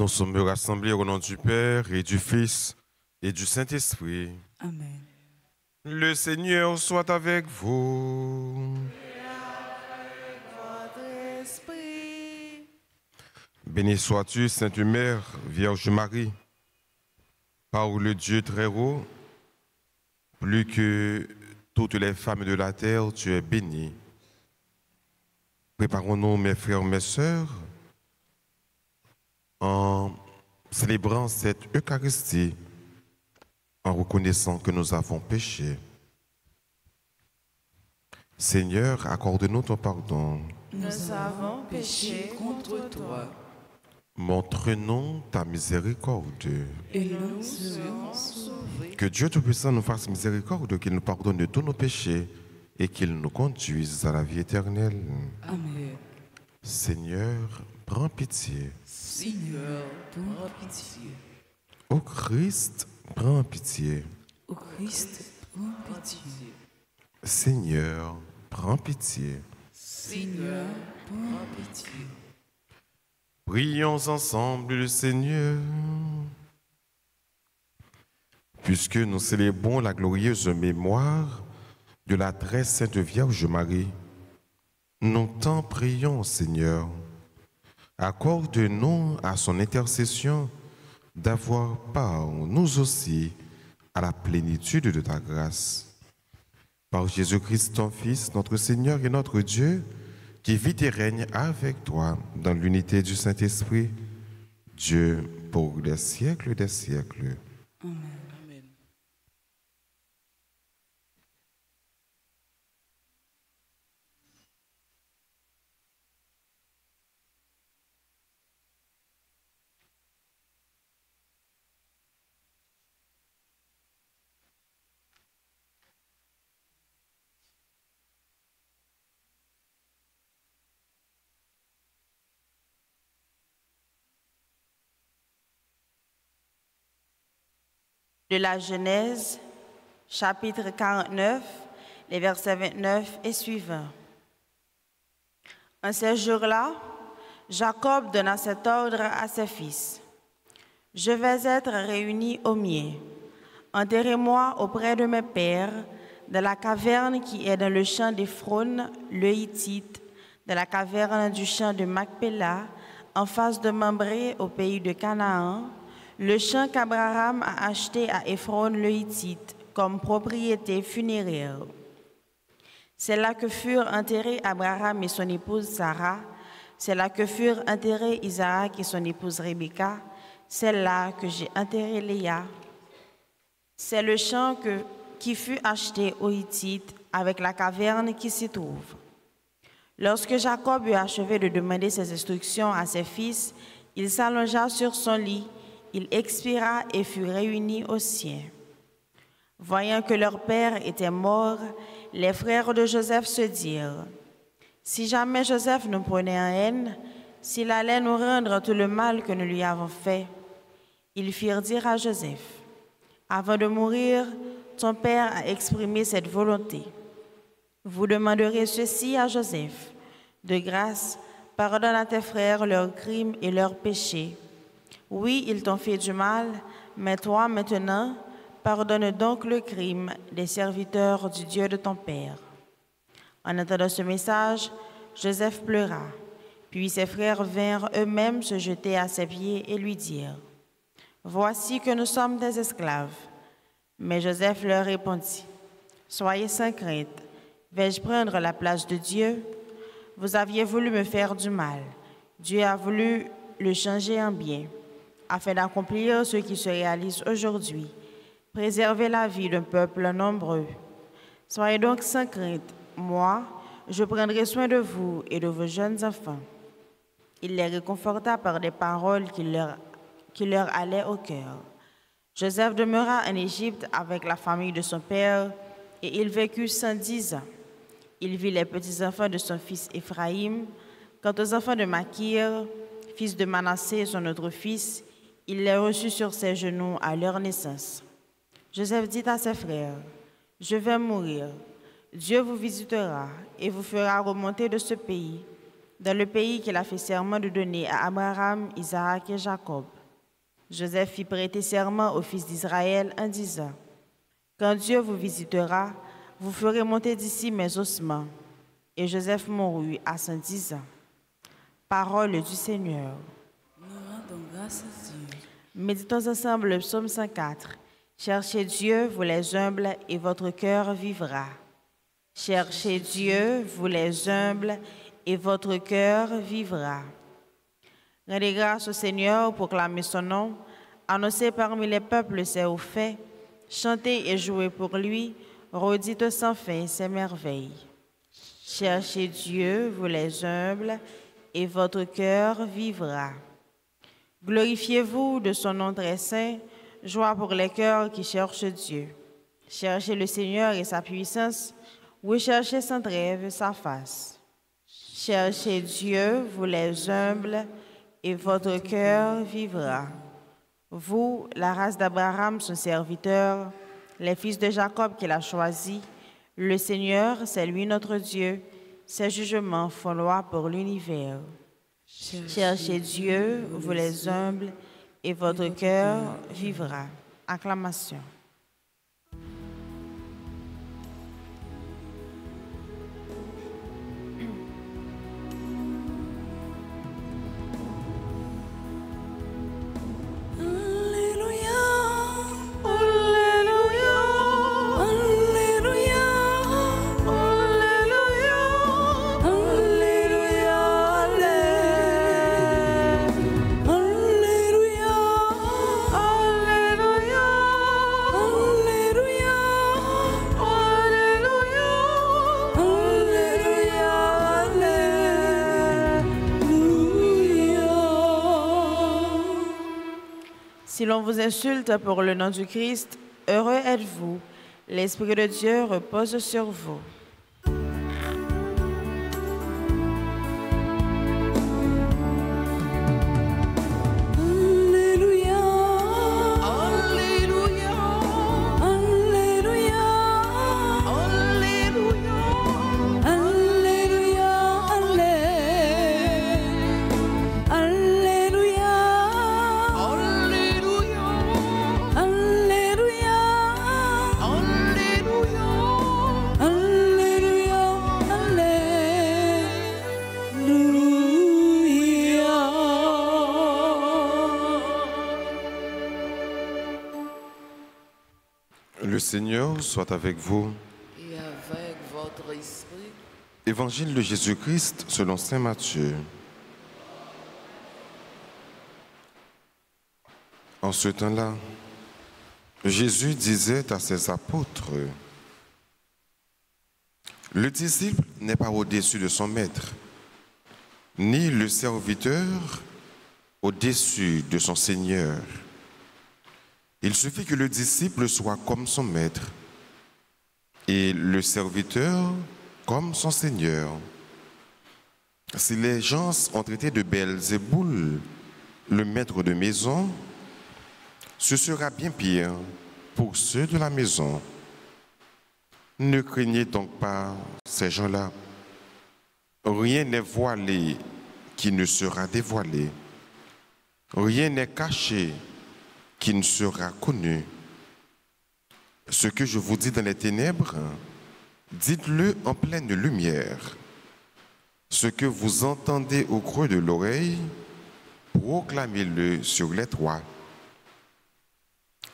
Nous sommes rassemblés au nom du Père et du Fils et du Saint-Esprit. Amen. Le Seigneur soit avec vous. Et avec votre esprit. Béni sois-tu, Sainte Mère, Vierge Marie, par le Dieu très haut, plus que toutes les femmes de la terre, tu es bénie. Préparons-nous, mes frères, mes sœurs, en célébrant cette Eucharistie, en reconnaissant que nous avons péché. Seigneur, accorde-nous ton pardon. Nous avons péché contre toi. Montre-nous ta miséricorde. Et nous serons sauvés. Que Dieu Tout-Puissant nous fasse miséricorde, qu'il nous pardonne de tous nos péchés et qu'il nous conduise à la vie éternelle. Amen. Seigneur, prends pitié. Seigneur, prends pitié. Ô Christ, prends pitié. Ô Christ, prends pitié. Seigneur, prends pitié. Seigneur, prends pitié. Prions ensemble le Seigneur. Puisque nous célébrons la glorieuse mémoire de la très sainte Vierge Marie, nous t'en prions, Seigneur. Accorde-nous à son intercession d'avoir part, nous aussi, à la plénitude de ta grâce. Par Jésus-Christ, ton Fils, notre Seigneur et notre Dieu, qui vit et règne avec toi dans l'unité du Saint-Esprit, Dieu pour les siècles des siècles. Amen. De la Genèse, chapitre 49, les versets 29 et suivants. En ces jours-là, Jacob donna cet ordre à ses fils. « Je vais être réuni au mien. Enterrez-moi auprès de mes pères, dans la caverne qui est dans le champ d'Éphron, le Hittite, dans la caverne du champ de Macpéla, en face de Mambré, au pays de Canaan, le champ qu'Abraham a acheté à Éphron le Hittite comme propriété funéraire. C'est là que furent enterrés Abraham et son épouse Sarah, c'est là que furent enterrés Isaac et son épouse Rebecca, c'est là que j'ai enterré Léa. C'est le champ qui fut acheté aux Hittites avec la caverne qui s'y trouve. Lorsque Jacob eut achevé de demander ses instructions à ses fils, il s'allongea sur son lit, il expira et fut réuni aux siens. Voyant que leur père était mort, les frères de Joseph se dirent, « Si jamais Joseph nous prenait en haine, s'il allait nous rendre tout le mal que nous lui avons fait. » Ils firent dire à Joseph, « Avant de mourir, ton père a exprimé cette volonté. Vous demanderez ceci à Joseph. De grâce, pardonne à tes frères leurs crimes et leurs péchés. Oui, ils t'ont fait du mal, mais toi maintenant, pardonne donc le crime des serviteurs du Dieu de ton père. » En entendant ce message, Joseph pleura. Puis ses frères vinrent eux-mêmes se jeter à ses pieds et lui dirent, « Voici que nous sommes des esclaves. » Mais Joseph leur répondit, « Soyez sans crainte, vais-je prendre la place de Dieu? Vous aviez voulu me faire du mal. Dieu a voulu le changer en bien, afin d'accomplir ce qui se réalise aujourd'hui, préserver la vie d'un peuple nombreux. Soyez donc sans crainte, moi, je prendrai soin de vous et de vos jeunes enfants. » Il les réconforta par des paroles qui leur allaient au cœur. Joseph demeura en Égypte avec la famille de son père et il vécut 110 ans. Il vit les petits-enfants de son fils Éphraïm. Quant aux enfants de Makir, fils de Manassé, son autre fils, il les reçut sur ses genoux à leur naissance. Joseph dit à ses frères, « Je vais mourir. Dieu vous visitera et vous fera remonter de ce pays. dans le pays qu'il a fait serment de donner à Abraham, Isaac et Jacob. Joseph fit prêter serment aux fils d'Israël en disant, « Quand Dieu vous visitera, vous ferez monter d'ici mes ossements. » Et Joseph mourut à 110 ans. Parole du Seigneur. Nous rendons grâce à Dieu. Méditons ensemble le psaume 104. Cherchez Dieu, vous les humbles, et votre cœur vivra. Cherchez Dieu, vous les humbles, et votre cœur vivra. Rendez grâce au Seigneur, proclamez son nom, annoncez parmi les peuples ses hauts faits, chantez et jouez pour lui, redites sans fin ses merveilles. Cherchez Dieu, vous les humbles, et votre cœur vivra. Glorifiez-vous de son nom très saint, joie pour les cœurs qui cherchent Dieu. Cherchez le Seigneur et sa puissance, recherchez sans trêve sa face. Cherchez Dieu, vous les humbles, et votre cœur vivra. Vous, la race d'Abraham, son serviteur, les fils de Jacob qu'il a choisis, le Seigneur, c'est lui notre Dieu, ses jugements font loi pour l'univers. Cherchez Dieu, vous les humbles, et votre cœur vivra. Acclamation. Si l'on vous insulte pour le nom du Christ, heureux êtes-vous. L'Esprit de Dieu repose sur vous. Le Seigneur soit avec vous. Et avec votre esprit. Évangile de Jésus-Christ selon saint Matthieu. En ce temps-là, Jésus disait à ses apôtres, « Le disciple n'est pas au-dessus de son maître, ni le serviteur au-dessus de son Seigneur. Il suffit que le disciple soit comme son maître et le serviteur comme son Seigneur. Si les gens ont traité de Belzéboul, le maître de maison, ce sera bien pire pour ceux de la maison. Ne craignez donc pas ces gens-là. Rien n'est voilé qui ne sera dévoilé. Rien n'est caché qui ne sera connu. Ce que je vous dis dans les ténèbres, dites-le en pleine lumière. Ce que vous entendez au creux de l'oreille, proclamez-le sur les toits.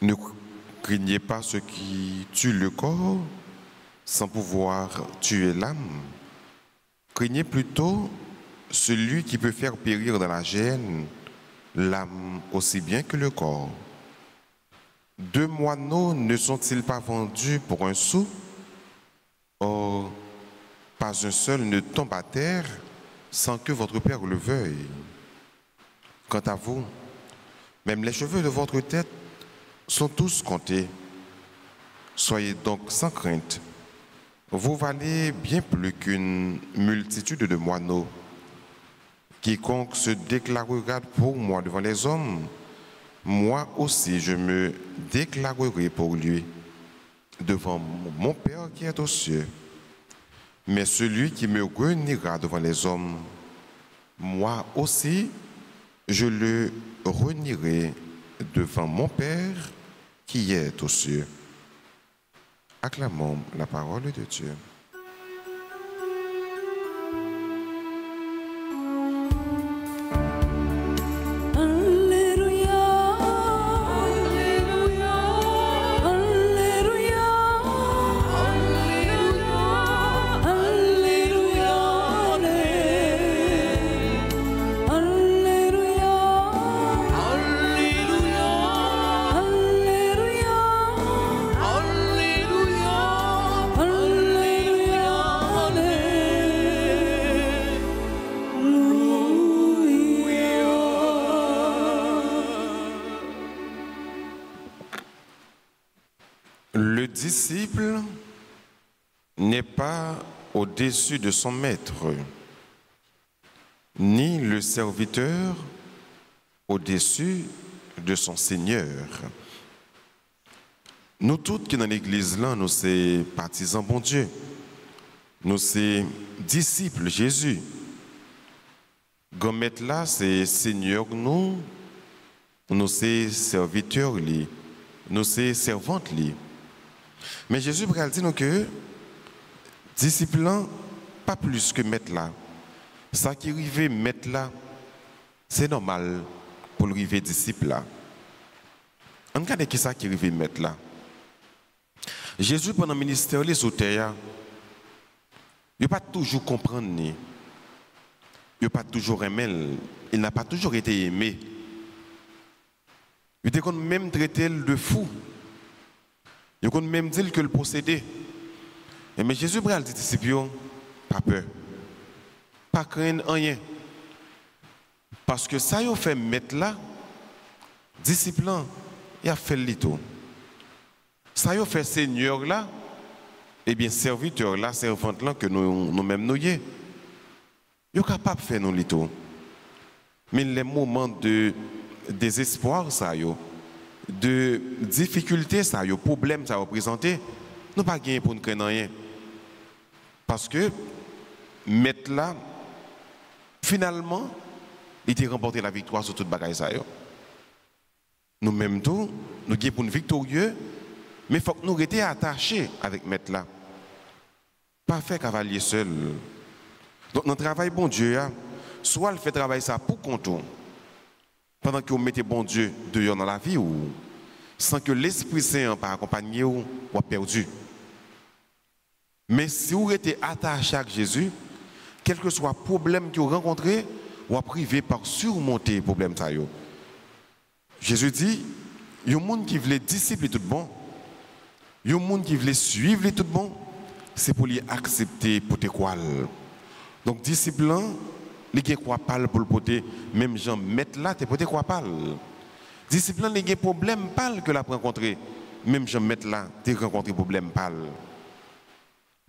Ne craignez pas ce qui tue le corps sans pouvoir tuer l'âme. Craignez plutôt celui qui peut faire périr dans la géhenne l'âme aussi bien que le corps. 2 moineaux ne sont-ils pas vendus pour un sou? Or, pas un seul ne tombe à terre sans que votre Père le veuille. Quant à vous, même les cheveux de votre tête sont tous comptés. Soyez donc sans crainte. Vous valez bien plus qu'une multitude de moineaux. Quiconque se déclarera pour moi devant les hommes, moi aussi je me déclarerai pour lui devant mon Père qui est aux cieux. Mais celui qui me reniera devant les hommes, moi aussi, je le renierai devant mon Père qui est aux cieux. Acclamons la parole de Dieu. Le disciple n'est pas au-dessus de son maître, ni le serviteur au-dessus de son Seigneur. Nous tous qui dans l'église là, nous sommes partisans bon Dieu. Nous sommes disciples Jésus. Comme maître là, c'est Seigneur nous sommes serviteurs lui, nous sommes servantes lui. Mais Jésus va dire que disciple pas plus que maître là. Ça qui arrive maître là, c'est normal pour le arriver disciple là. On regarde qui ça qui arrive maître là. Jésus pendant le ministère les sur terre, il n'a pas toujours comprendre ni. Il n'a pas toujours aimé, il n'a pas toujours été aimé. Il était même traité de fou. Il a même dit que le possédait. Mais Jésus a dit aux disciples, pas peur, pas craindre rien. Parce que ça, il a fait mettre là, disciple, il a fait le tout. Ça, il a fait Seigneur là, et bien serviteur là, servante là, que nous-mêmes nous y est. Il est capable de faire nous tout. Mais les moments de désespoir, ça y est. De difficultés, ça, de problèmes, ça représenté, nous pas gagné pour ne craindre rien. Parce que, mettre là, finalement, il a remporté la victoire sur toute bagaille ça. Nous-mêmes tout, nous gagnons pour une victorieux, mais il faut que nous restions attachés avec mettre là. Pas faire cavalier seul. Donc, notre travail, bon Dieu, soit il fait travail ça pour compte. Pendant que vous mettez bon Dieu dehors dans la vie, ou sans que l'Esprit Saint pas accompagné ou perdu. Mais si vous êtes attaché à Jésus, quel que soit le problème que vous rencontrez, vous privé par surmonter le problème. Jésus dit, il y a des gens qui veulent discipler tout bon, il y a des gens qui veulent suivre tout bon, c'est pour les accepter pour te croire. Donc, discipline, les gens croient pas pour le poter, même gens mettent là, tu peux te croire pas. Discipline, les gens problème pas que la rencontrer, même gens mettent là, tu rencontré problème pas.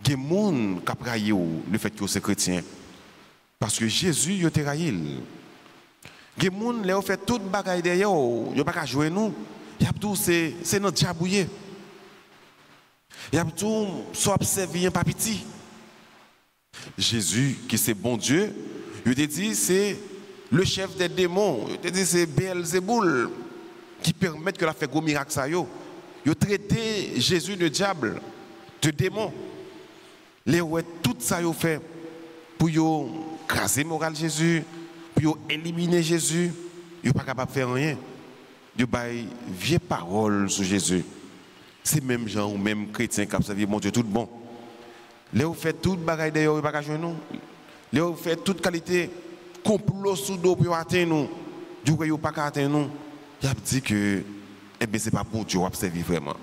Il y a des gens qui ont raillé le fait que c'est chrétien. Parce que Jésus, il a raillé. Il y a des gens qui ont fait toute bagaille derrière, ils n'ont pas jouer nous. Il y a tout, c'est notre diabouillé. Il y a tout, soit observé un papiti. Jésus, qui c'est bon Dieu, il te dit c'est le chef des démons. Il te dit c'est Beelzéboul qui permet que la fait gros miracle ça yo. Il a traité Jésus de diable, de démon. Les ouais tout ça yo fait pour yo craser moral Jésus, pour yo éliminer Jésus. Il pas capable de faire rien. Il bail vieille parole sur Jésus. C'est même gens ou même chrétiens qui observent mon Dieu tout bon. Les vous fait toute bagaille d'ailleurs, il pas jouer nous. Les vous fait toute qualité complot sous dos pour atteindre nous. Du coup, il pas atteindre nous. Il a dit que eh bien c'est pas bon Dieu observer vraiment.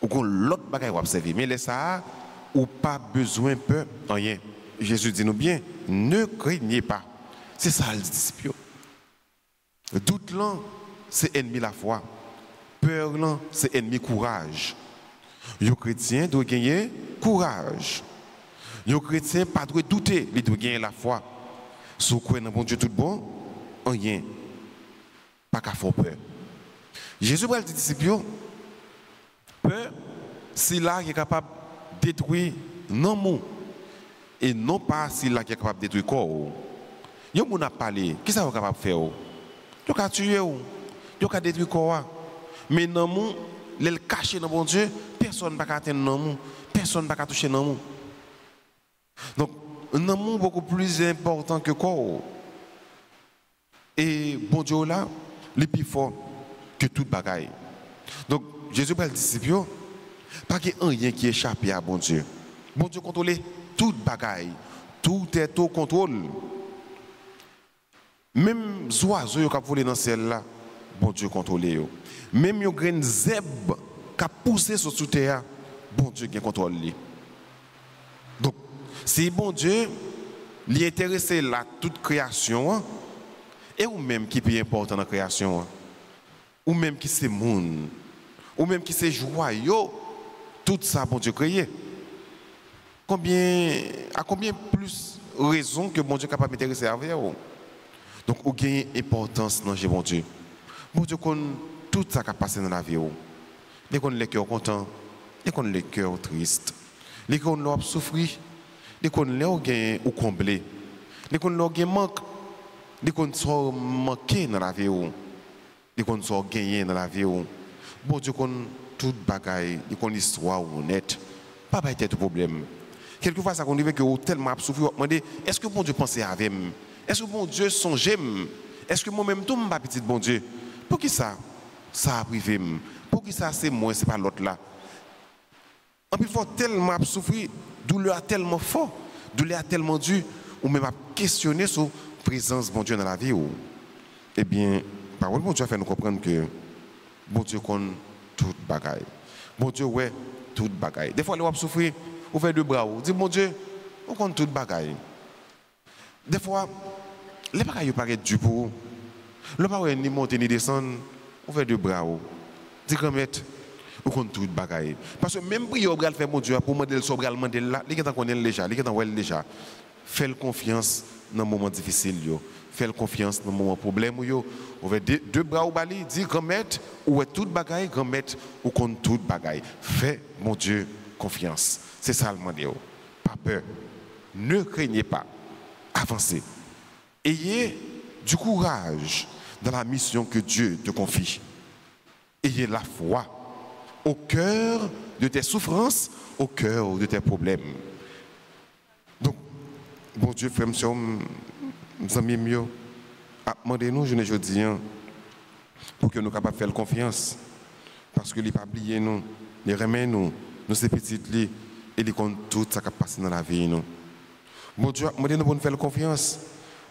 Ou qu'on l'autre bagaille observer, mais les ça ou pas besoin peur rien. Jésus dit nous bien, ne craignez pas. C'est ça le disciple. Doute là, c'est ennemi la foi. Peur là, c'est ennemi courage. Les chrétiens doivent gagner courage. Les chrétiens pas doivent douter, ils doivent gagner la foi. Si vous croyez dans bon Dieu tout bon, rien. Pas qu'à faire peur. Jésus va dire aux disciples, peur, c'est là qui est capable de détruire non mot et non pas c'est là qui est capable de détruire corps. Yo moun a parlé, qui ça vous capable faire? Yo ka tuer ou, yo ka détruire quoi? Mais dans moun, le caché dans bon Dieu, personne va atteindre dans moun, personne va toucher dans moun. Donc, dans moun beaucoup plus important que quoi? Et bon Dieu là, il est plus fort que toute bagaille. Donc, Jésus pour le disciple, pas qu'il y ait rien qui échappe à bon Dieu. Bon Dieu contrôle toute bagaille, tout est au contrôle. Même les oiseaux qui volent dans le ciel là, bon Dieu contrôle. Même les graines zèbres qui poussent sur la terre, bon Dieu contrôle. Donc, si bon Dieu est intéressé à toute création, et ou même qui est plus important dans la création, ou même qui c'est monde, ou même qui c'est joyeux, tout ça, bon Dieu créé. À combien plus raison que bon Dieu est capable de m'intéresser à vous? Donc, vous avez une importance dans bon Dieu. Bon Dieu connaît tout ça qui a passé dans la vie. Il connaît les cœurs contents, il connaît les cœurs tristes, il connaît les souffrir, il connaît les gains ou comblés, il connaît les manques, il connaît les manqués dans la vie, il connaît les gagnés dans la vie. Bon Dieu connaît toute bagaille, il connaît l'histoire honnête. Pas de problème. Quelquefois, ça arrive que vous tellement souffrir, vous demandez, est-ce que bon Dieu pensait avec moi? Est-ce que bon Dieu songeait? Est-ce que moi-même, tout ma petite bon Dieu? Pour qui ça a privé? Pour qui ça c'est moi, c'est pas l'autre là? En plus, il faut tellement souffrir, douleur tellement fort, douleur tellement dure, ou même à questionner sur la présence de bon Dieu dans la vie. Eh bien, parole bon Dieu fait nous comprendre que bon Dieu connaît toute bagaille. Bon Dieu, ouais, toute bagaille. Des fois, on souffrir, on fait deux bras, on dit bon Dieu, on connaît toute bagaille. Des fois, les bagailles paraissent durs pour vous. Le pas ni monter ni descendre, on fait deux bras. Dis grand-mère, on compte tout bagaille. Parce que même prière, on va faire mon Dieu pour demander le sobral, demander là, il est en connaît déjà, il est en connaît déjà. Faites confiance dans les moments difficiles. Faites confiance dans les moments problèmes. On fait deux bras au bali, dis grand-mère, ou est toute bagaille, grand-mère, ou compte toute bagaille. Faites mon Dieu confiance. C'est ça le mandé. Pas peur. Ne craignez pas. Avancez. Ayez du courage dans la mission que Dieu te confie. Ayez la foi au cœur de tes souffrances, au cœur de tes problèmes. Donc, bon Dieu, frère, monsieur, nous amis mieux, demandez-nous, je ne dis rien, pour que nous soyons capables de faire confiance. Parce que les pas oublier nous, les remet nous, nous ces petites lits, et les compte tout ça qui a passé dans la vie. Nous. Bon Dieu, demandez-nous pour nous faire confiance.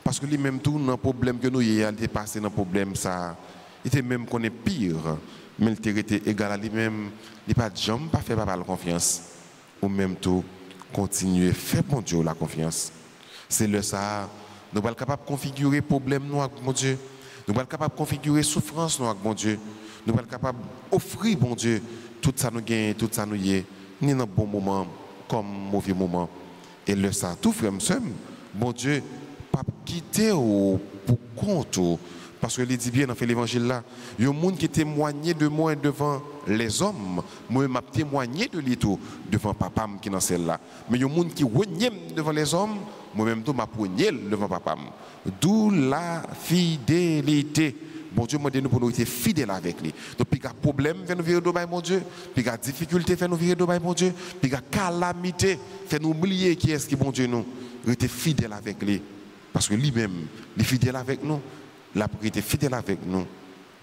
Parce que lui-même, tout dans le problème que nous y a dépassé dans le problème, ça, il était même qu'on est pire, mais il était égal à lui-même. Il n'a pas de jambe, pas fait pas la confiance. Ou même tout, continuer, faire bon Dieu la confiance. C'est le ça, nous sommes capables de configurer le problème nous avec mon Dieu. Nous sommes capables de configurer la souffrance nous avec mon Dieu. Nous sommes capables d'offrir bon Dieu tout ça nous gagne, tout ça nous y est, ni dans bon moment comme mauvais moment. Et le ça, tout frère, bon Dieu, pas quitter pour compte. Parce que il dit bien dans l'évangile là, il y a un monde qui témoignait de moi devant les hommes, moi m'a témoigné de lui tout devant papa qui est dans celle-là. Mais il y a un monde qui renie devant les hommes, moi-même tout m'a renié devant papa. D'où la fidélité. Bon Dieu m'a dit nous pour nous être fidèles avec lui. Donc puis il y a problème fait nous virer de mon Dieu, puis il y a difficulté fait nous virer de mon Dieu, puis il y a calamité fait nous oublier qui est-ce qui bon Dieu nous, rester fidèles avec lui. Parce que lui-même, il est fidèle avec nous. La prière fidèle avec nous,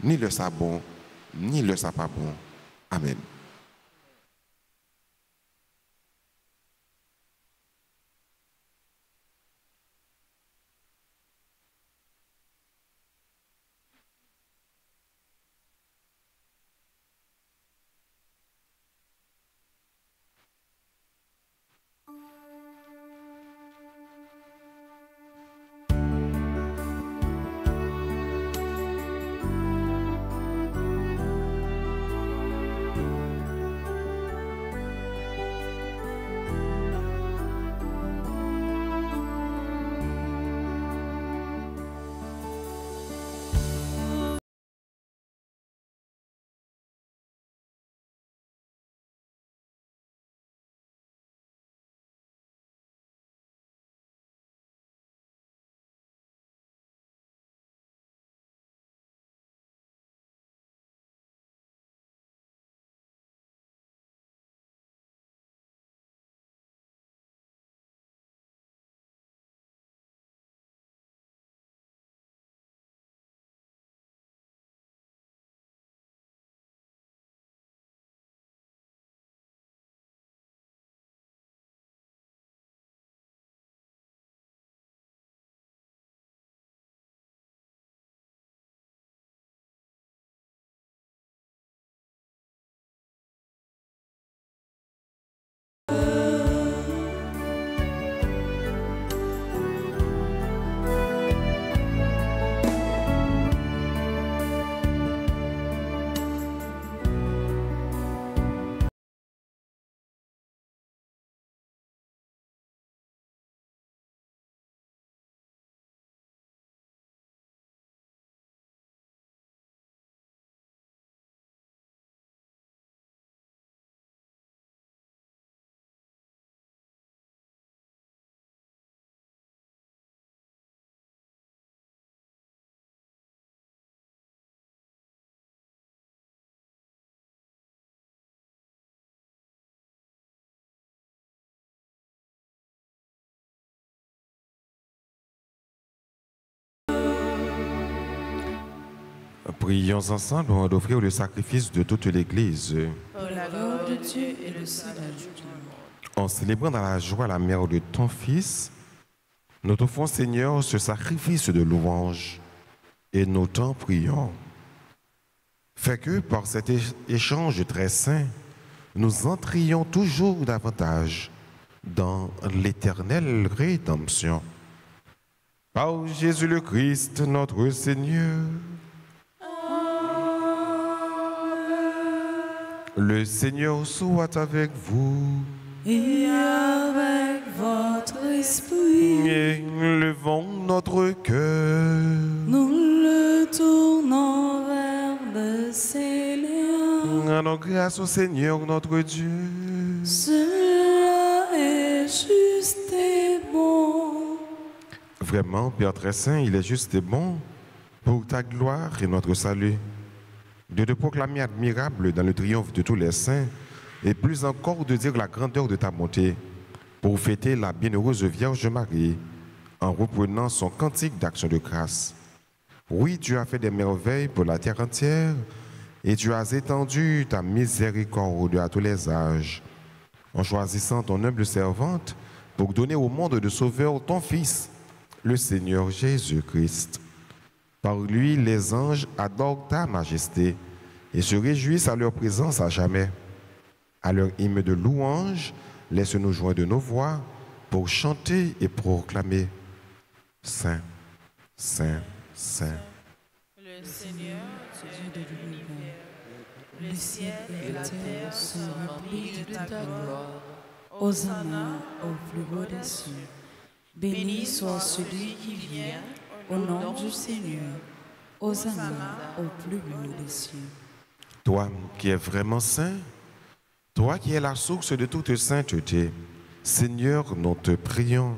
ni le ça bon, ni le ça pas bon. Amen. Prions ensemble avant d'offrir le sacrifice de toute l'Église. Pour la gloire de Dieu et le salut du monde. En célébrant dans la joie la mère de ton Fils, nous t'offrons, Seigneur, ce sacrifice de louange et nous t'en prions. Fais que par cet échange très saint, nous entrions toujours davantage dans l'éternelle rédemption. Par Jésus le Christ, notre Seigneur. Le Seigneur soit avec vous. Et avec votre esprit, Et levons notre cœur. nous le tournons vers le Seigneur. Rendons grâce au Seigneur notre Dieu. Cela est juste et bon. Vraiment, Père très saint, il est juste et bon pour ta gloire et notre salut, de te proclamer admirable dans le triomphe de tous les saints, et plus encore de dire la grandeur de ta bonté, pour fêter la bienheureuse Vierge Marie, en reprenant son cantique d'action de grâce. Oui, tu as fait des merveilles pour la terre entière, et tu as étendu ta miséricorde à tous les âges, en choisissant ton humble servante pour donner au monde de sauveur ton Fils, le Seigneur Jésus-Christ. Par lui, les anges adorent ta majesté et se réjouissent à leur présence à jamais. À leur hymne de louange, laisse-nous joindre de nos voix pour chanter et proclamer Saint, Saint, Saint. Le Seigneur, Dieu de l'univers, le ciel et la terre sont remplis de ta gloire. Hosanna au plus haut des cieux. Béni soit celui qui vient au nom du Seigneur. Hosanna au plus haut des cieux. Toi qui es vraiment saint, toi qui es la source de toute sainteté, Seigneur, nous te prions,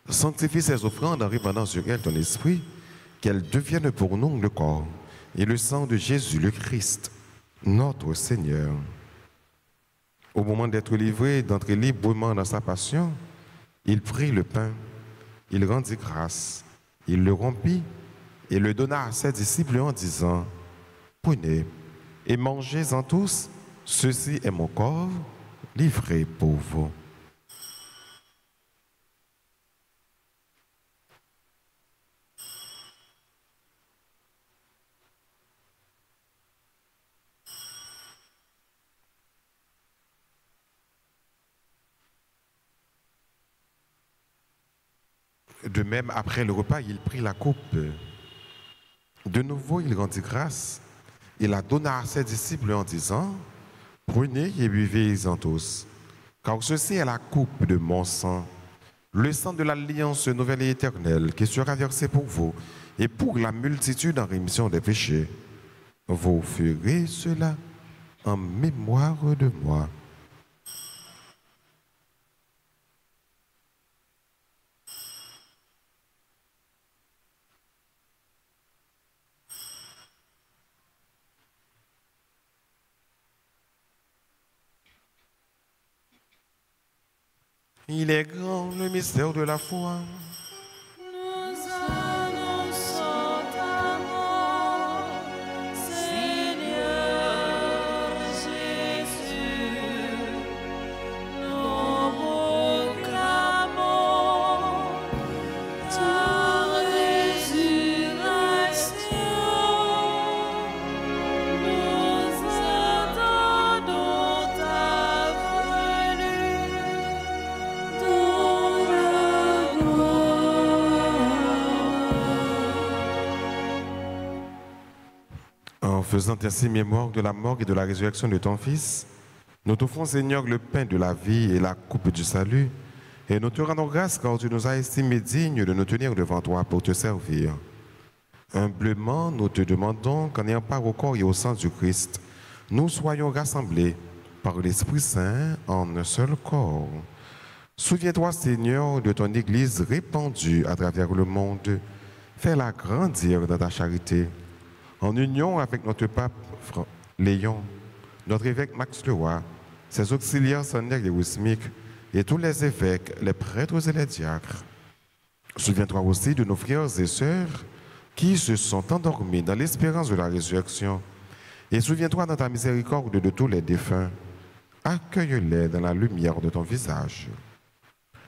sanctifie ces offrandes en répandant sur elles ton esprit, qu'elles deviennent pour nous le corps et le sang de Jésus le Christ, notre Seigneur. Au moment d'être livré, d'entrer librement dans sa passion, il prit le pain, il rendit grâce, il le rompit et le donna à ses disciples en disant, « Prenez et mangez-en tous, ceci est mon corps livré pour vous. » De même, après le repas, il prit la coupe. De nouveau, il rendit grâce. Il la donna à ses disciples en disant, « Prenez et buvez-en tous, car ceci est la coupe de mon sang, le sang de l'alliance nouvelle et éternelle qui sera versé pour vous et pour la multitude en rémission des péchés. Vous ferez cela en mémoire de moi. » Il est grand le mystère de la foi. Nous annonçons ta mort, Seigneur Jésus. Nous proclamons ta résurrection. Nous attendons ta venue. En faisant ainsi mémoire de la mort et de la résurrection de ton Fils, nous t'offrons, Seigneur, le pain de la vie et la coupe du salut, et nous te rendons grâce car tu nous as estimés dignes de nous tenir devant toi pour te servir. Humblement, nous te demandons qu'en ayant part au corps et au sang du Christ, nous soyons rassemblés par l'Esprit Saint en un seul corps. Souviens-toi, Seigneur, de ton Église répandue à travers le monde. Fais-la grandir dans ta charité. En union avec notre pape Léon, notre évêque Max Leroy, ses auxiliaires Sander et Wismic, et tous les évêques, les prêtres et les diacres. Souviens-toi aussi de nos frères et sœurs qui se sont endormis dans l'espérance de la résurrection. Et souviens-toi dans ta miséricorde de tous les défunts. Accueille-les dans la lumière de ton visage.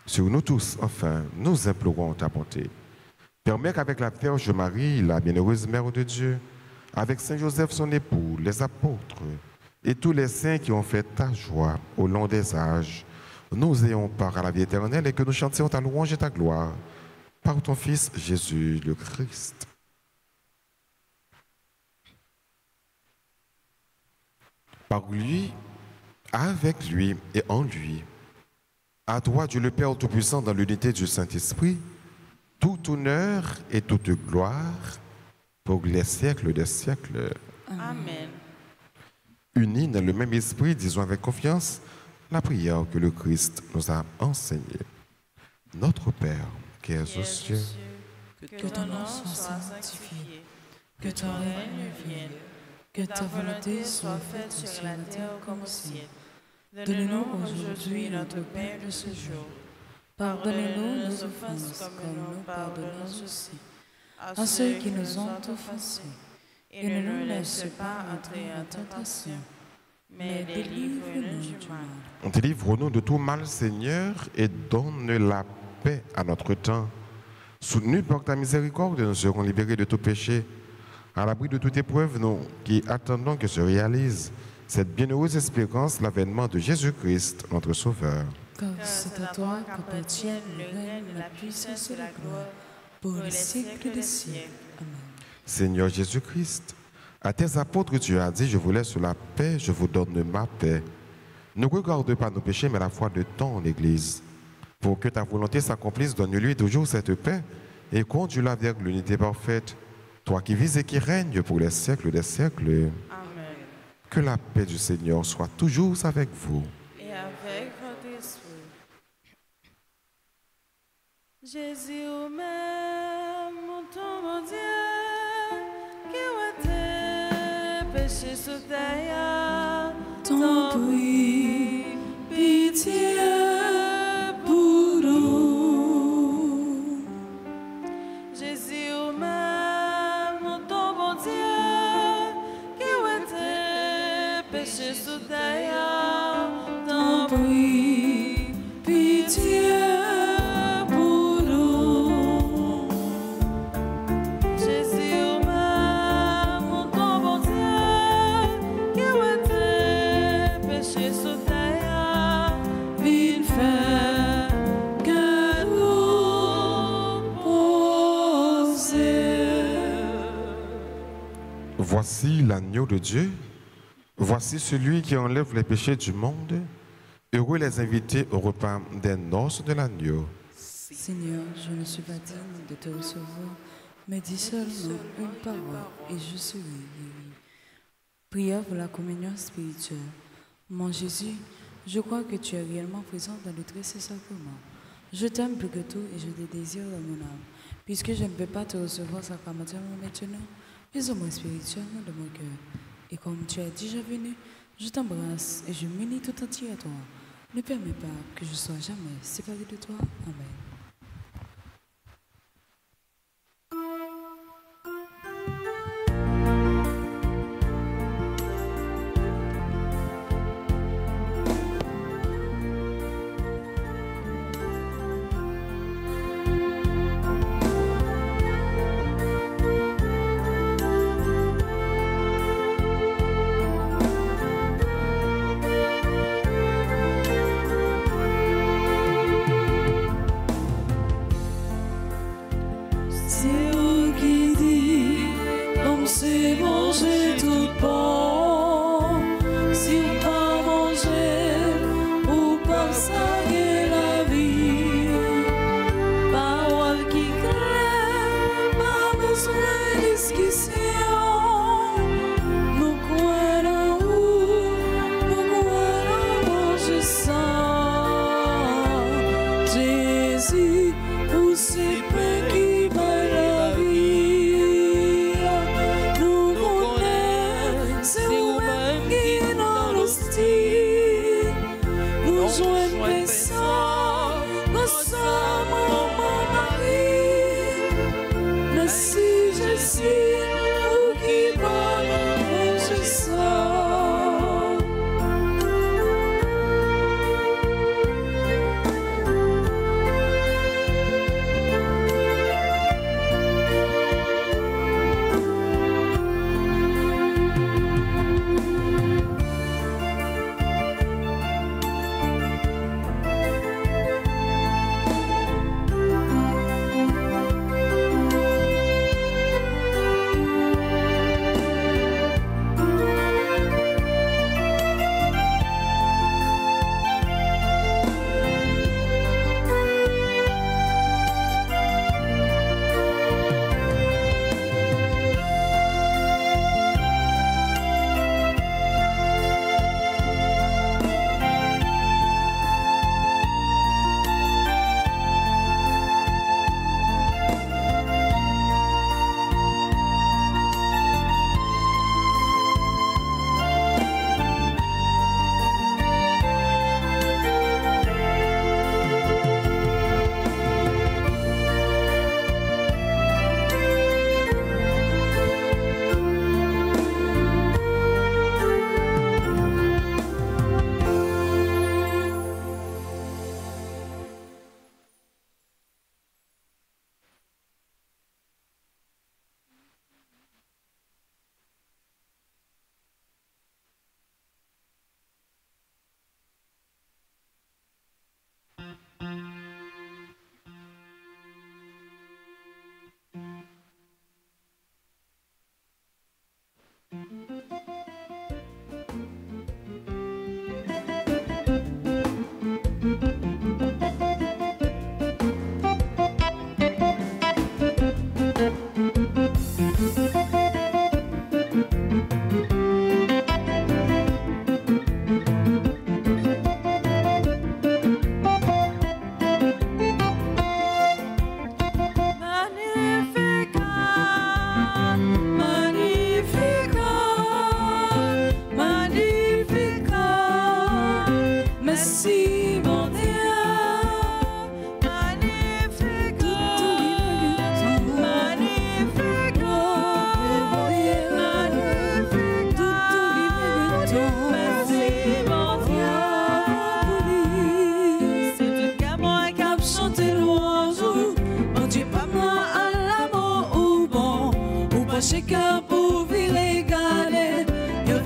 Sur nous tous, enfin, nous implorons ta bonté. Permets qu'avec la Vierge Marie, la bienheureuse Mère de Dieu, avec Saint Joseph son époux, les apôtres et tous les saints qui ont fait ta joie au long des âges, nous ayons part à la vie éternelle et que nous chantions ta louange et ta gloire par ton Fils Jésus le Christ. Par lui, avec lui et en lui, à toi, Dieu le Père Tout-Puissant, dans l'unité du Saint-Esprit, tout honneur et toute gloire pour les siècles des siècles. Amen. Unis dans le même esprit, disons avec confiance la prière que le Christ nous a enseignée. Notre Père, qui es aux cieux, que ton nom soit sanctifié, que ton règne vienne, que ta volonté soit faite sur la terre comme au ciel. Donne-nous aujourd'hui notre pain de ce jour. Pardonnez-nous nos offenses comme nous pardonnons aussi à ceux qui nous ont offensés. Et ne nous laisse pas entrer en tentation, mais délivre-nous du mal. Délivre-nous de tout mal, Seigneur, et donne la paix à notre temps. Soutenus par ta miséricorde, nous serons libérés de tout péché. À l'abri de toute épreuve, nous qui attendons que se réalise cette bienheureuse espérance, l'avènement de Jésus-Christ, notre Sauveur. Car c'est à toi qu'appartiennent le règne, la puissance et la gloire, pour les siècles des siècles. Amen. Seigneur Jésus-Christ, à tes apôtres, tu as dit, je vous laisse la paix, je vous donne ma paix. Ne regarde pas nos péchés, mais la foi de ton Église. Pour que ta volonté s'accomplisse, donne-lui toujours cette paix et conduis-la vers l'unité parfaite. Toi qui vis et qui règnes pour les siècles des siècles. Amen. Que la paix du Seigneur soit toujours avec vous. Et avec votre esprit. Jésus, même, ton Dieu, qui a été péché sous terre, T'en prie, pitié pour nous. Jésus, même, ton bon Dieu, qui a été péché sous terre, T'en prie, pitié pour nous. Jésus, même, ton bon Dieu, qui a été péché sous terre, Il fait que nous poser. Voici l'agneau de Dieu. Voici celui qui enlève les péchés du monde. Heureux les invités au repas des noces de l'agneau. Seigneur, je ne suis pas digne de te recevoir, mais dis seulement une parole et je serai guéri. Prière pour la communion spirituelle. Mon Jésus, je crois que tu es réellement présent dans le très saint sacrement. Je t'aime plus que tout et je te désire dans mon âme. Puisque je ne peux pas te recevoir sacramentellement maintenant, fais-moi spirituellement de mon cœur. Et comme tu es déjà venu, je t'embrasse et je m'unis tout entier à toi. Ne permets pas que je sois jamais séparé de toi. Amen.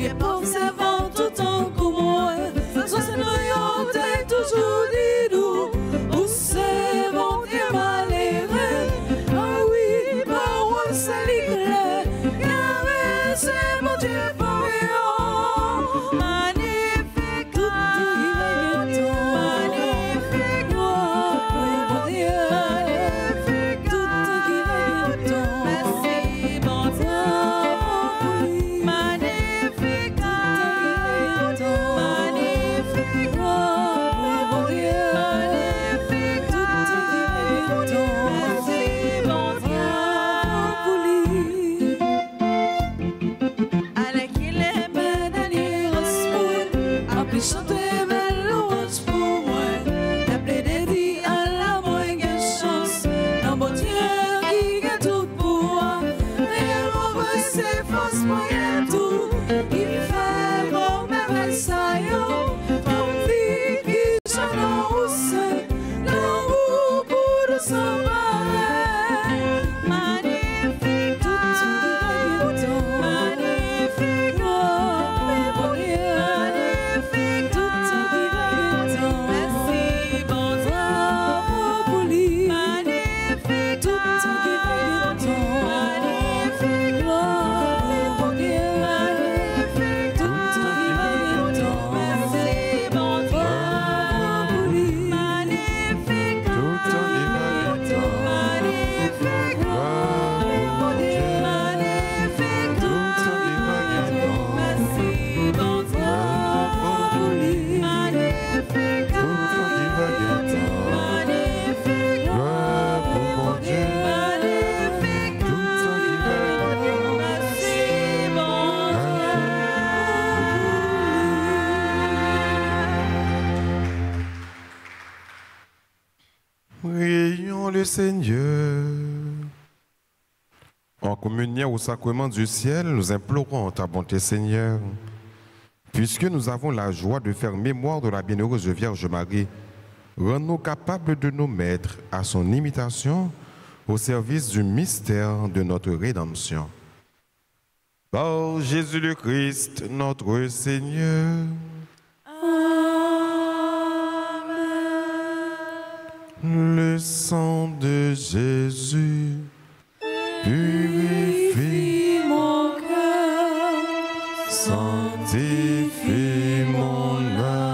les pauvres servants tout en commun. Sans ce noyau, t'es toujours dit nous. Où c'est bon Dieu malheureux. Ah oui, parole c'est l'éclair. Car c'est mon Dieu pour eux. Magnifique, tout magnifique, mon Dieu. Magnifique, tout merci bon Dieu. Magnifique, magnifique, mon Dieu. Magnifique, merci bon Dieu. Allez qu'il est ben d'aller au sport, appeler chanter belle louange pour moi. Appeler dédié à la moindre chance, un bon Dieu qui a tout pour moi. Réellement c'est force moyen tout, il fait bon même ça yo. Comme dit qui j'en rousse, l'amour pour le savoir. Magnifique, magnifique, mon Dieu. Magnifique, merci bon Dieu pour lui. Magnifique, magnifique, mon Dieu. Magnifique, merci bon Dieu pour lui. Magnifique, magnifique, mon Dieu. Magnifique, merci bon Dieu pour lui. Magnifique, magnifique, mon Dieu. Magnifique, merci bon Prions le Seigneur. En communion au sacrement du ciel, nous implorons ta bonté, Seigneur. Puisque nous avons la joie de faire mémoire de la bienheureuse Vierge Marie, rends-nous capables de nous mettre à son imitation au service du mystère de notre rédemption. Par Jésus le Christ, notre Seigneur. Le sang de Jésus purifie mon cœur, sanctifie mon âme.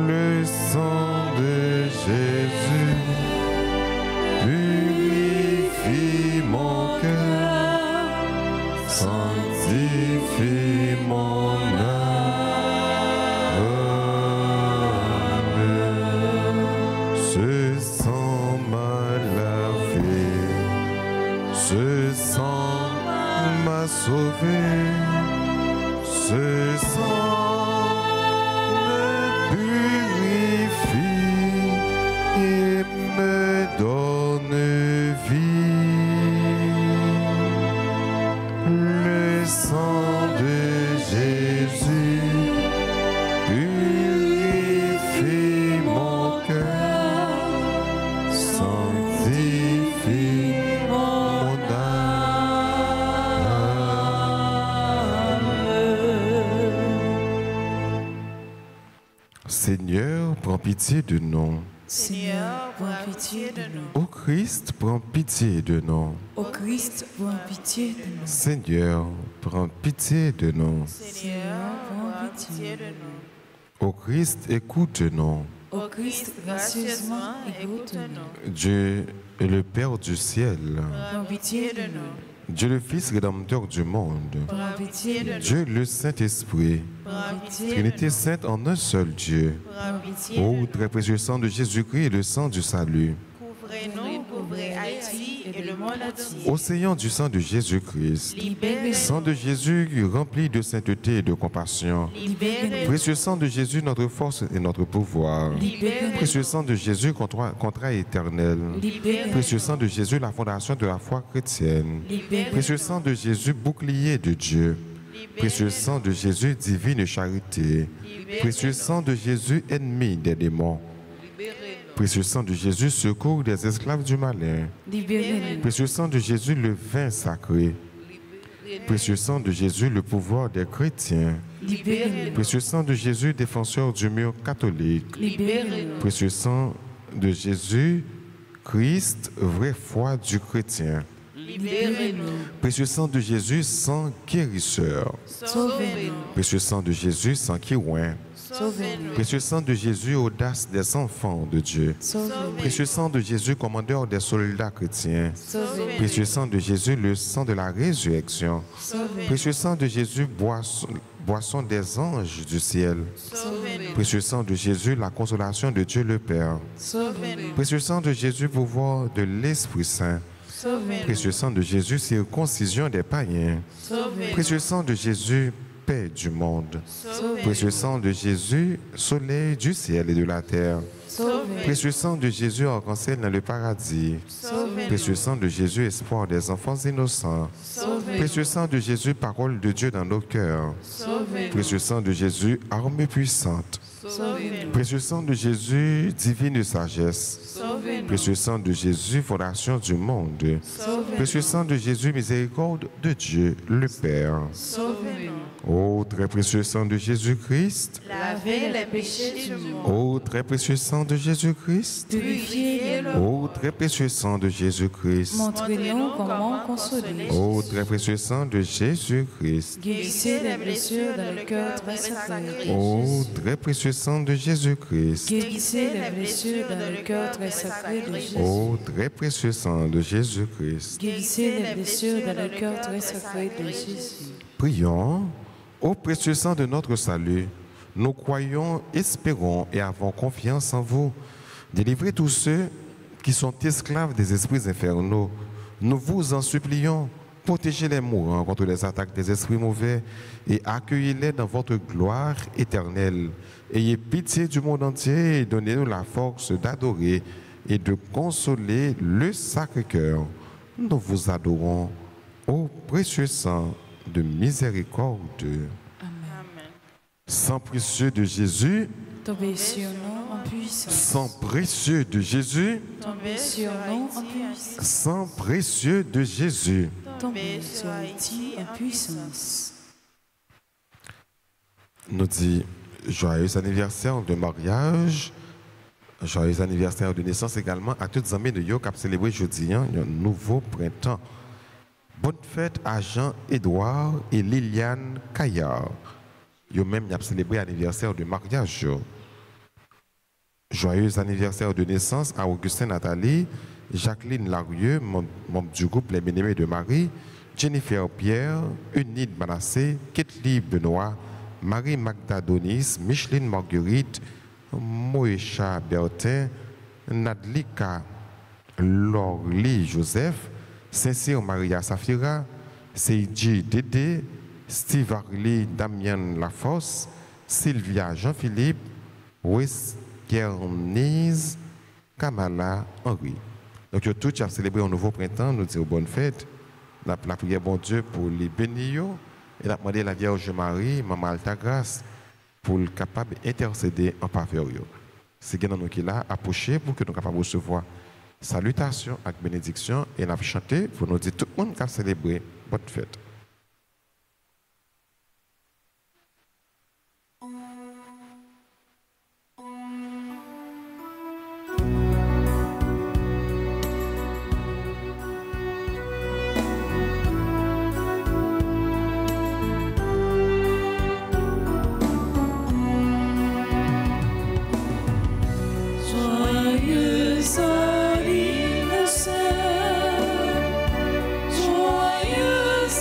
Le sang de Jésus purifie mon cœur, sanctifie mon âme. Ce sang m'a lavé, ce sang m'a sauvé, ce sang me purifie et me donne vie. Le sang de Jésus purifie mon cœur, sanctifie mon âme. Seigneur, prends pitié de nous. Seigneur, prends pitié de nous. Ô Christ, prends pitié de nous. Ô Christ, prends pitié de nous. Seigneur, prends pitié de nous. Seigneur, prends pitié de nous. Ô Christ, écoute-nous. Ô Christ, gracieusement écoute-nous. Dieu est le Père du ciel. Prends pitié de nous. Dieu le Fils rédempteur du monde. Prends pitié de nous. Dieu le Saint-Esprit. Prends pitié de Trinité nous. sainte en un seul Dieu. Prends pitié de Ô nous. très précieux sang de Jésus-Christ et le sang du salut. Couvrez-nous, couvrez Haïti et le monde entier. Océan du sang de Jésus-Christ. Libérez-nous, Sang de Jésus rempli de sainteté et de compassion. libérez-nous, Précieux sang de Jésus, notre force et notre pouvoir. Libérez-nous. Précieux sang de Jésus, contrat éternel. Libérez-nous. Précieux sang de Jésus, la fondation de la foi chrétienne. Libérez-nous. Précieux sang de Jésus, bouclier de Dieu. Précieux sang de Jésus, divine charité. Précieux sang de Jésus, ennemi des démons. libérez-nous. Précieux sang de Jésus, secours des esclaves du malin. Libérez-nous. Précieux sang de Jésus, le vin sacré. Précieux sang de Jésus, le pouvoir des chrétiens. Libérez-nous. Précieux sang de Jésus, défenseur du mur catholique. Libérez-nous. Précieux sang de Jésus, Christ, vraie foi du chrétien. Libérez-nous. Précieux sang de Jésus, sang guérisseur. Sauvez-nous. Précieux sang de Jésus, sang qui oint. Sauvez-nous. Précieux sang de Jésus, audace des enfants de Dieu. Sauvez-nous. Précieux sang de Jésus, commandeur des soldats chrétiens. Sauvez-nous. Précieux sang de Jésus, le sang de la résurrection. Sauvez-nous. Précieux sang de Jésus, boisson des anges du ciel. Sauvez-nous. Précieux sang de Jésus, la consolation de Dieu le Père. Sauvez-nous. Précieux sang de Jésus, pouvoir de l'Esprit Saint. Sauvez-nous. Précieux sang de Jésus, circoncision des païens. Sauvez-nous. Précieux sang de Jésus, paix du monde. Sauvez-nous. Précieux sang de Jésus, soleil du ciel et de la terre. Sauvez-nous. Précieux sang de Jésus, arc-en-ciel dans le paradis. Sauvez-nous. Précieux sang de Jésus, espoir des enfants innocents. Sauvez-nous. Précieux sang de Jésus, parole de Dieu dans nos cœurs. Sauvez-nous. Précieux sang de Jésus, arme puissante. Sauvez-nous. Précieux sang de Jésus, divine sagesse. Sauvez-nous. Précieux sang de Jésus, fondation du monde. Sauvez-nous. Précieux sang de Jésus, miséricorde de Dieu, le Père. Sauvez-nous. Ô très précieux sang de Jésus-Christ. Lavez les péchés du monde. Ô très précieux sang de Jésus-Christ. Purifiez le Ô très précieux sang de Jésus-Christ. Montrez-nous comment consoler. Ô très précieux sang de Jésus-Christ. Guérissez les blessures dans le cœur très sacré. Ô très précieux sang de Jésus-Christ. Guérissez les blessures dans le cœur très sacré de Jésus. Ô très précieux sang de Jésus-Christ. Guérissez les blessures dans le cœur très sacré de Jésus. Prions. Ô précieux sang de notre salut, nous croyons, espérons et avons confiance en vous. Délivrez tous ceux qui sont esclaves des esprits infernaux. Nous vous en supplions. Protégez les mourants contre les attaques des esprits mauvais et accueillez-les dans votre gloire éternelle. Ayez pitié du monde entier et donnez-nous la force d'adorer et de consoler le Sacré-Cœur. Nous vous adorons, ô précieux sang de miséricorde. Amen. Sang précieux de Jésus, Tombez sur nous en puissance. sang précieux de Jésus, Tombez sur nous en puissance. sang précieux de Jésus. Tombez sur Haïti en puissance. Nous dit joyeux anniversaire de mariage, joyeux anniversaire de naissance également à toutes les amis de Yo qui ont célébré jeudi un nouveau printemps. Bonne fête à Jean-Édouard et Liliane Caillard. Yo même ont célébré l'anniversaire de mariage. Joyeux anniversaire de naissance à Augustin Nathalie, Jacqueline Larieux, membre du groupe Les Bien-Aimés de Marie, Jennifer Pierre, Unide Manassé, Ketli Benoît, Marie Magda Donis, Micheline Marguerite, Moïcha Bertin, Nadlika Lorly Joseph, Saint-Cyr Maria Safira, Seiji Dédé, Steve Arly Damien Lafosse, Sylvia Jean-Philippe, Wes Kerniz, Kamala Henri. Donc, tout a célébré un nouveau printemps, nous disons bonne fête. La prière bon Dieu pour les bénir et la demandé la Vierge Marie, Maman Alta Grâce, pour le capable d'intercéder en faveur. C'est que nous qui là approché pour que nous capables de recevoir salutations et bénédictions et nous chanter pour nous dire tout le monde qui a célébré bonne fête. Joyeux anniversaire, joyeux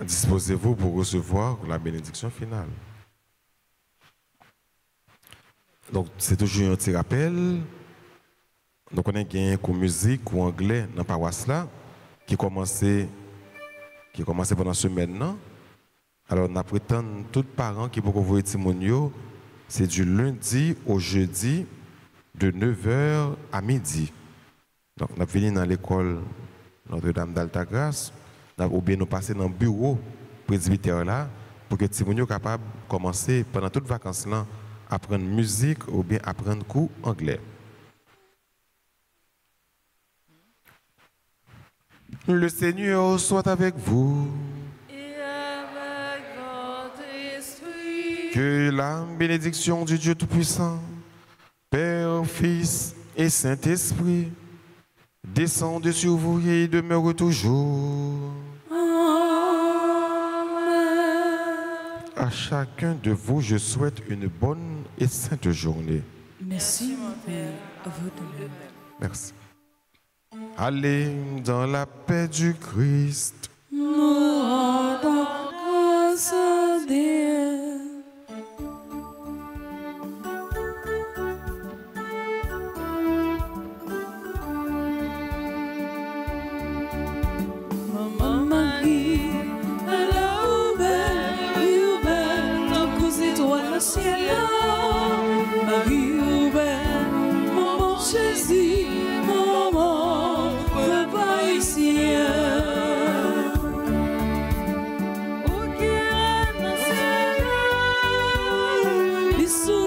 disposez-vous pour recevoir la bénédiction finale. Donc, c'est toujours un petit rappel. Donc, on a gagné une musique ou anglais dans la paroisse là, qui commençait pendant la semaine. Non? Alors, on prétend tous les parents qui peuvent envoyer témoignage, c'est du lundi au jeudi, de 9h à midi. Donc, on a venu dans l'école Notre-Dame d'Altagrace, ou bien nous passer dans le bureau presbytère là, pour que les témoignages soient capables de commencer pendant toutes les vacances là, à apprendre musique ou bien apprendre cours anglais. Le Seigneur soit avec vous. Et avec votre esprit. Que la bénédiction du Dieu Tout-Puissant, Père, Fils et Saint-Esprit, descende sur vous et demeure toujours. À chacun de vous, je souhaite une bonne et sainte journée. Merci, mon Père, à vous de même. Merci. Allez dans la paix du Christ. Nous rendons grâce à Dieu. Maman Marie, elle a ouvert, nos cousins étoiles le ciel. Marie ouvert, maman Jésus, maman, papa ici. Au ciel, bisous.